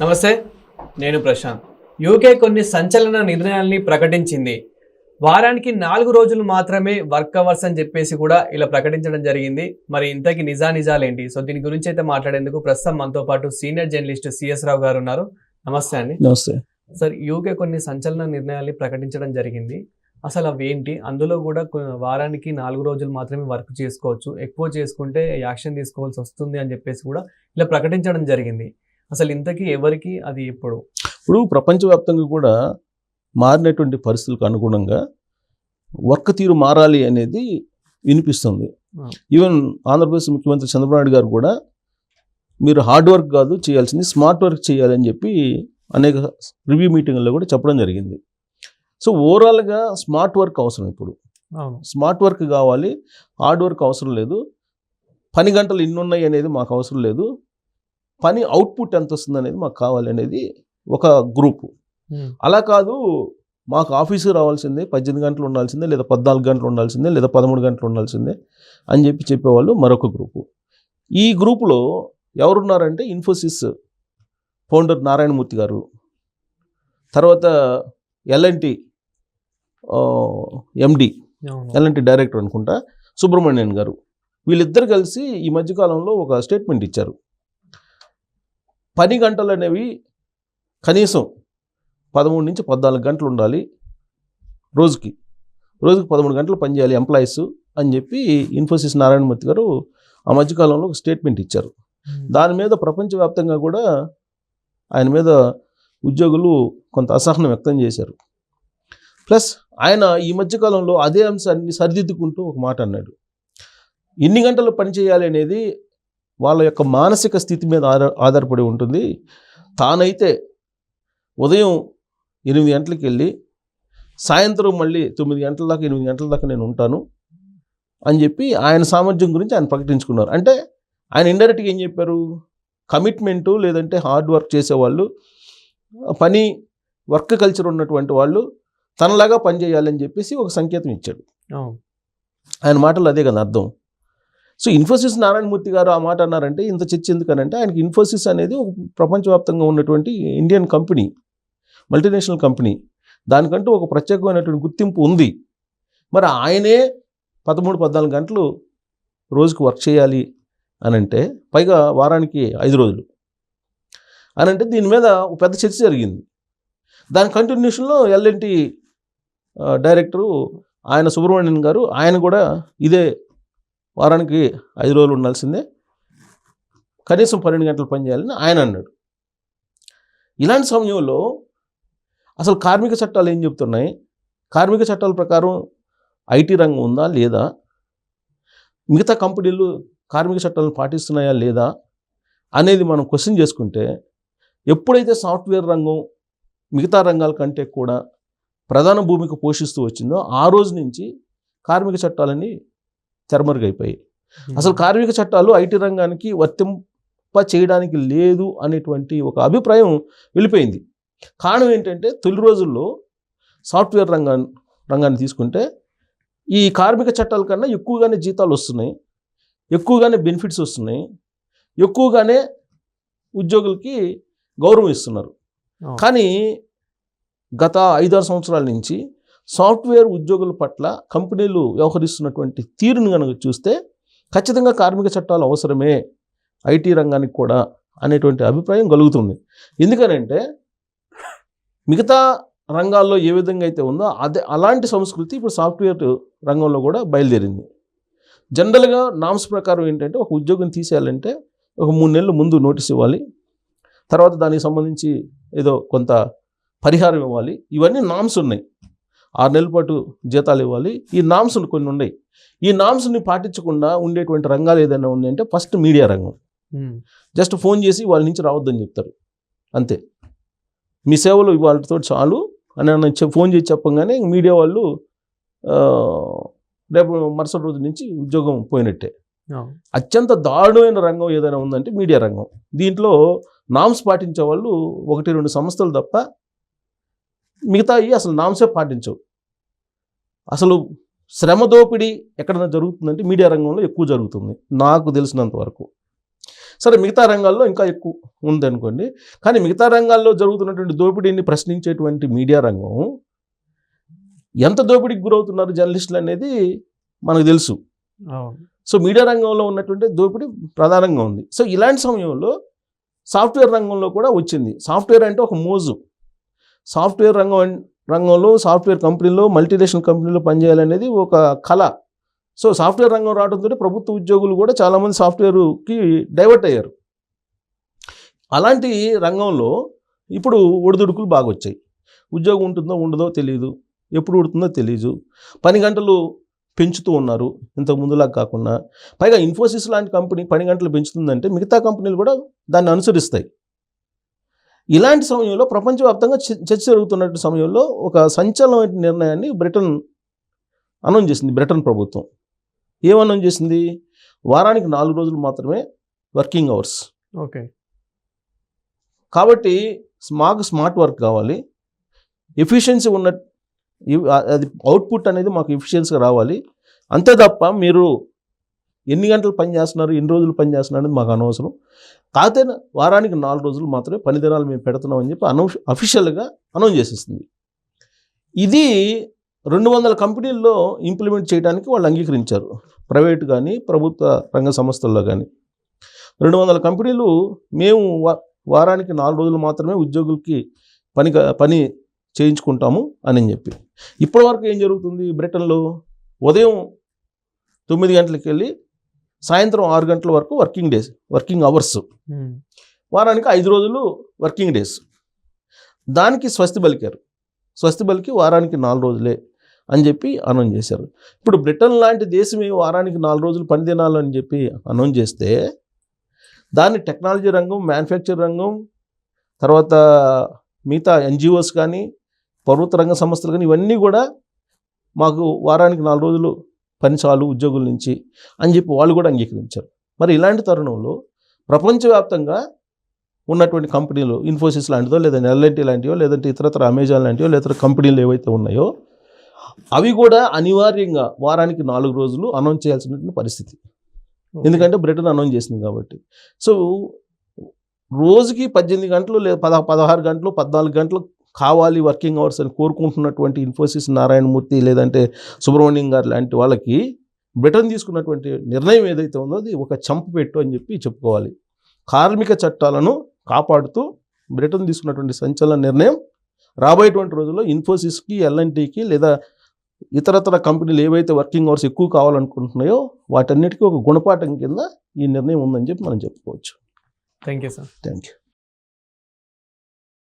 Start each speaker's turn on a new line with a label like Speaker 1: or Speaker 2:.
Speaker 1: నమస్తే, నేను ప్రశాంత్. యూకే కొన్ని సంచలన నిర్ణయాల్ని ప్రకటించింది. వారానికి 4 రోజులు మాత్రమే వర్క్ అవర్స్ అని చెప్పేసి కూడా ఇలా ప్రకటించడం జరిగింది. మరి ఇంతకీ నిజాలేంటి? సో దీని గురించి అయితే మాట్లాడేందుకు ప్రస్తుతం మనతో పాటు సీనియర్ జర్నలిస్ట్ సిఎస్ రావు గారు ఉన్నారు. నమస్తే అండి.
Speaker 2: నమస్తే
Speaker 1: సార్, యూకే కొన్ని సంచలన నిర్ణయాల్ని ప్రకటించడం జరిగింది. అసలు అవేంటి? అందులో కూడా వారానికి 4 రోజులు మాత్రమే వర్క్ చేసుకోవచ్చు, ఎక్కువ చేసుకుంటే యాక్షన్ తీసుకోవాల్సి వస్తుంది అని చెప్పేసి కూడా ఇలా ప్రకటించడం జరిగింది. అసలు ఇంతకీ ఎవరికి అది ఇప్పుడు
Speaker 2: ప్రపంచవ్యాప్తంగా కూడా మారినటువంటి పరిస్థితులకు అనుగుణంగా వర్క్ తీరు మారాలి అనేది వినిపిస్తుంది. ఈవెన్ ఆంధ్రప్రదేశ్ ముఖ్యమంత్రి చంద్రబాబు నాయుడు గారు కూడా మీరు హార్డ్ వర్క్ కాదు చేయాల్సింది, స్మార్ట్ వర్క్ చేయాలని చెప్పి అనేక రివ్యూ మీటింగ్లో కూడా చెప్పడం జరిగింది. సో ఓవరాల్గా స్మార్ట్ వర్క్ అవసరం. ఇప్పుడు స్మార్ట్ వర్క్ కావాలి, హార్డ్ వర్క్ అవసరం లేదు. పని గంటలు ఇన్ని ఉన్నాయి అనేది మాకు అవసరం లేదు, పని అవుట్పుట్ ఎంత వస్తుంది అనేది మాకు కావాలి అనేది ఒక గ్రూపు. అలా కాదు, మాకు ఆఫీసుకి రావాల్సిందే 18 గంటలు ఉండాల్సిందే, లేదా 14 గంటలు ఉండాల్సిందే, లేదా 13 గంటలు ఉండాల్సిందే అని చెప్పేవాళ్ళు మరొక గ్రూపు. ఈ గ్రూపులో ఎవరున్నారంటే ఇన్ఫోసిస్ ఫౌండర్ నారాయణమూర్తి గారు, తర్వాత ఎల్ఎన్టీ ఎండి, ఎల్ఎన్టీ డైరెక్టర్ అనుకుంటా సుబ్రహ్మణ్యన్ గారు. వీళ్ళిద్దరు కలిసి ఈ మధ్యకాలంలో ఒక స్టేట్మెంట్ ఇచ్చారు. పని గంటలు అనేవి కనీసం 13 నుంచి 14 గంటలు ఉండాలి, రోజుకి 13 గంటలు పనిచేయాలి ఎంప్లాయీస్ అని చెప్పి ఇన్ఫోసిస్ నారాయణమూర్తి గారు ఆ మధ్యకాలంలో ఒక స్టేట్మెంట్ ఇచ్చారు. దాని మీద ప్రపంచవ్యాప్తంగా కూడా ఆయన మీద ఉద్యోగులు కొంత అసహనం వ్యక్తం చేశారు. ప్లస్ ఆయన ఈ మధ్యకాలంలో అదే అంశాన్ని సరిదిద్దుకుంటూ ఒక మాట అన్నాడు. ఎన్ని గంటలు పని చేయాలి అనేది వాళ్ళ యొక్క మానసిక స్థితి మీద ఆధారపడి ఉంటుంది. తానైతే ఉదయం 8 గంటలకు వెళ్ళి సాయంత్రం మళ్ళీ 9 గంటల దాకా 8 గంటల దాకా నేను ఉంటాను అని చెప్పి ఆయన సామర్థ్యం గురించి ఆయన ప్రకటించుకున్నారు. అంటే ఆయన ఇండైరెక్ట్గా ఏం చెప్పారు, కమిట్మెంటు లేదంటే హార్డ్ వర్క్ చేసేవాళ్ళు, పని వర్క్ కల్చర్ ఉన్నటువంటి వాళ్ళు తనలాగా పని చేయాలని చెప్పేసి ఒక సంకేతం ఇచ్చాడు. ఆయన మాటలు అదే కదా అర్థం. సో ఇన్ఫోసిస్ నారాయణమూర్తి గారు ఆ మాట అన్నారంటే ఇంత చర్చ ఎందుకనంటే ఆయనకి ఇన్ఫోసిస్ అనేది ఒక ప్రపంచవ్యాప్తంగా ఉన్నటువంటి ఇండియన్ కంపెనీ, మల్టీనేషనల్ కంపెనీ. దానికంటూ ఒక ప్రత్యేకమైనటువంటి గుర్తింపు ఉంది. మరి ఆయనే 13-14 గంటలు రోజుకు వర్క్ చేయాలి అనంటే, పైగా వారానికి 5 రోజులు అనంటే దీని మీద ఒక పెద్ద చర్చ జరిగింది. దాని కంటిన్యూషన్లో ఎల్ఎన్టీ డైరెక్టరు ఆయన సుబ్రహ్మణ్యన్ గారు, ఆయన కూడా ఇదే వారానికి 5 రోజులు ఉండాల్సిందే, కనీసం 12 గంటలు పని చేయాలని ఆయన అన్నాడు. ఇలాంటి సమయంలో అసలు కార్మిక చట్టాలు ఏం చెప్తున్నాయి, కార్మిక చట్టాల ప్రకారం ఐటీ రంగం ఉందా లేదా, మిగతా కంపెనీలు కార్మిక చట్టాలను పాటిస్తున్నాయా లేదా అనేది మనం క్వశ్చన్ చేసుకుంటే, ఎప్పుడైతే సాఫ్ట్వేర్ రంగం మిగతా రంగాల కంటే కూడా ప్రధాన భూమిక పోషిస్తూ వచ్చిందో ఆ రోజు నుంచి కార్మిక చట్టాలన్నీ తెరమరుగైపోయాయి. అసలు కార్మిక చట్టాలు ఐటీ రంగానికి వర్తింప చేయడానికి లేదు అనేటువంటి ఒక అభిప్రాయం వెళ్ళిపోయింది. కారణం ఏంటంటే, తొలి రోజుల్లో సాఫ్ట్వేర్ రంగాన్ని తీసుకుంటే ఈ కార్మిక చట్టాల కన్నా ఎక్కువగానే జీతాలు వస్తున్నాయి, ఎక్కువగానే బెనిఫిట్స్ వస్తున్నాయి, ఎక్కువగానే ఉద్యోగులకి గౌరవం ఇస్తున్నారు. కానీ గత 5-6 సంవత్సరాల నుంచి సాఫ్ట్వేర్ ఉద్యోగుల పట్ల కంపెనీలు వ్యవహరిస్తున్నటువంటి తీరును కనుక చూస్తే ఖచ్చితంగా కార్మిక చట్టాలు అవసరమే ఐటీ రంగానికి కూడా అనేటువంటి అభిప్రాయం కలుగుతుంది. ఎందుకనంటే మిగతా రంగాల్లో ఏ విధంగా అయితే ఉందో అలాంటి సంస్కృతి ఇప్పుడు సాఫ్ట్వేర్ రంగంలో కూడా బయలుదేరింది. జనరల్గా నామ్స్ ప్రకారం ఏంటంటే, ఒక ఉద్యోగం తీసేయాలంటే ఒక 3 నెలల ముందు నోటీస్ ఇవ్వాలి, తర్వాత దానికి సంబంధించి ఏదో కొంత పరిహారం ఇవ్వాలి. ఇవన్నీ నామ్స్ ఉన్నాయి. 6 నెలల పాటు జీతాలు ఇవ్వాలి. ఈ నామ్స్ కొన్ని ఉన్నాయి. ఈ నామ్స్ని పాటించకుండా ఉండేటువంటి రంగాలు ఏదైనా ఉంది అంటే ఫస్ట్ మీడియా రంగం. జస్ట్ ఫోన్ చేసి వాళ్ళ నుంచి రావద్దని చెప్తారు, అంతే. మీ సేవలు వాళ్ళతో చాలు అని ఫోన్ చేసి చెప్పగానే మీడియా వాళ్ళు రేపు మరుసటి రోజు నుంచి ఉద్యోగం పోయినట్టే. అత్యంత దారుణమైన రంగం ఏదైనా ఉందంటే మీడియా రంగం. దీంట్లో నామ్స్ పాటించే వాళ్ళు 1-2 సంస్థలు తప్ప మిగతాయి అసలు నామ్సే పాటించవు. అసలు శ్రమ దోపిడీ ఎక్కడైనా జరుగుతుందంటే మీడియా రంగంలో ఎక్కువ జరుగుతుంది నాకు తెలిసినంత వరకు. సరే మిగతా రంగాల్లో ఇంకా ఎక్కువ ఉందనుకోండి. కానీ మిగతా రంగాల్లో జరుగుతున్నటువంటి దోపిడీని ప్రశ్నించేటువంటి మీడియా రంగం ఎంత దోపిడీకి గురవుతున్నారు జర్నలిస్టులు అనేది మనకు తెలుసు. సో మీడియా రంగంలో ఉన్నటువంటి దోపిడీ ప్రధానంగా ఉంది. సో ఇలాంటి సమయంలో సాఫ్ట్వేర్ రంగంలో కూడా వచ్చింది. సాఫ్ట్వేర్ అంటే ఒక మోజు. సాఫ్ట్వేర్ రంగంలో సాఫ్ట్వేర్ కంపెనీలో మల్టీనేషనల్ కంపెనీలో పనిచేయాలనేది ఒక కళ. సో సాఫ్ట్వేర్ రంగం రావడంతో ప్రభుత్వ ఉద్యోగులు కూడా చాలామంది సాఫ్ట్వేర్కి డైవర్ట్ అయ్యారు. అలాంటి రంగంలో ఇప్పుడు ఒడిదుడుకులు బాగా వచ్చాయి. ఉద్యోగం ఉంటుందో ఉండదో తెలియదు, ఎప్పుడు ఉడుతుందో తెలియదు. 10 గంటలు పెంచుతూ ఉన్నారు ఇంతకు ముందులాగా కాకుండా. పైగా ఇన్ఫోసిస్ లాంటి కంపెనీ 10 గంటలు పెంచుతుందంటే మిగతా కంపెనీలు కూడా దాన్ని అనుసరిస్తాయి. ఇలాంటి సమయంలో ప్రపంచవ్యాప్తంగా చర్చ జరుగుతున్నటువంటి సమయంలో ఒక సంచలనమైన నిర్ణయాన్ని బ్రిటన్ అనౌన్స్ చేసింది. బ్రిటన్ ప్రభుత్వం ఏమనౌన్స్ చేసింది? వారానికి 4 రోజులు మాత్రమే వర్కింగ్ అవర్స్.
Speaker 1: ఓకే.
Speaker 2: కాబట్టి మాకు స్మార్ట్ వర్క్ కావాలి, ఎఫిషియన్సీ ఉన్న అది అవుట్పుట్ అనేది మాకు ఎఫిషియన్సీగా రావాలి. అంతే తప్ప మీరు ఎన్ని గంటలు పని చేస్తున్నారు, ఎన్ని రోజులు పని చేస్తున్నారు అనేది మాకు అనవసరం. కాకపోతే వారానికి 4 రోజులు మాత్రమే పని దినాలు మేము పెడుతున్నాం అని చెప్పి అఫీషియల్గా అనౌన్స్ చేసేసింది. ఇది 200 కంపెనీల్లో ఇంప్లిమెంట్ చేయడానికి వాళ్ళు అంగీకరించారు. ప్రైవేట్ కానీ ప్రభుత్వ రంగ సంస్థల్లో కానీ 200 కంపెనీలు మేము వారానికి 4 రోజులు మాత్రమే ఉద్యోగులకి పని చేయించుకుంటాము అని చెప్పి. ఇప్పటివరకు ఏం జరుగుతుంది బ్రిటన్లో? ఉదయం 9 గంటలకు వెళ్ళి సాయంత్రం 6 గంటల వరకు వర్కింగ్ అవర్స్. వారానికి 5 రోజులు వర్కింగ్ డేస్. దానికి స్వస్తి పలికారు. స్వస్తి పలికి వారానికి 4 రోజులే అని చెప్పి అనౌన్స్ చేశారు. ఇప్పుడు బ్రిటన్ లాంటి దేశమే వారానికి 4 రోజులు పని దినాలు అని చెప్పి అనౌన్స్ చేస్తే దాన్ని టెక్నాలజీ రంగం, మ్యానుఫ్యాక్చర్ రంగం, తర్వాత మిగతా ఎన్జిఓస్ కానీ ప్రభుత్వ రంగ సంస్థలు కానీ ఇవన్నీ కూడా మాకు వారానికి 4 రోజులు పని చాలు ఉద్యోగుల నుంచి అని చెప్పి వాళ్ళు కూడా అంగీకరించారు. మరి ఇలాంటి తరుణంలో ప్రపంచవ్యాప్తంగా ఉన్నటువంటి కంపెనీలు ఇన్ఫోసిస్ లాంటిదో లేదంటే ఎల్ఎన్టీ లాంటివో లేదంటే ఇతరత్ర అమెజాన్ లాంటివో లేదా కంపెనీలు ఏవైతే ఉన్నాయో అవి కూడా అనివార్యంగా వారానికి 4 రోజులు అనౌన్స్ చేయాల్సిన పరిస్థితి. ఎందుకంటే బ్రిటన్ అనౌన్స్ చేసింది కాబట్టి. సో రోజుకి 18 గంటలు లేదా 16 గంటలు 14 గంటలు కావాలి వర్కింగ్ అవర్స్ అని కోరుకుంటున్నటువంటి ఇన్ఫోసిస్ నారాయణమూర్తి లేదంటే సుబ్రహ్మణ్యం గారు లాంటి వాళ్ళకి బ్రిటన్ తీసుకున్నటువంటి నిర్ణయం ఏదైతే ఉందో అది ఒక చంపపెట్టు అని చెప్పి చెప్పుకోవాలి. కార్మిక చట్టాలను కాపాడుతూ బ్రిటన్ తీసుకున్నటువంటి సంచలన నిర్ణయం రాబోయేటువంటి రోజుల్లో ఇన్ఫోసిస్కి, ఎల్ఎన్టీకి లేదా ఇతరతర కంపెనీలు ఏవైతే వర్కింగ్ అవర్స్ ఎక్కువ కావాలనుకుంటున్నాయో వాటన్నిటికీ ఒక గుణపాఠం కింద ఈ నిర్ణయం ఉందని చెప్పి మనం చెప్పుకోవచ్చు.
Speaker 1: Thank you sir.
Speaker 2: Thank you.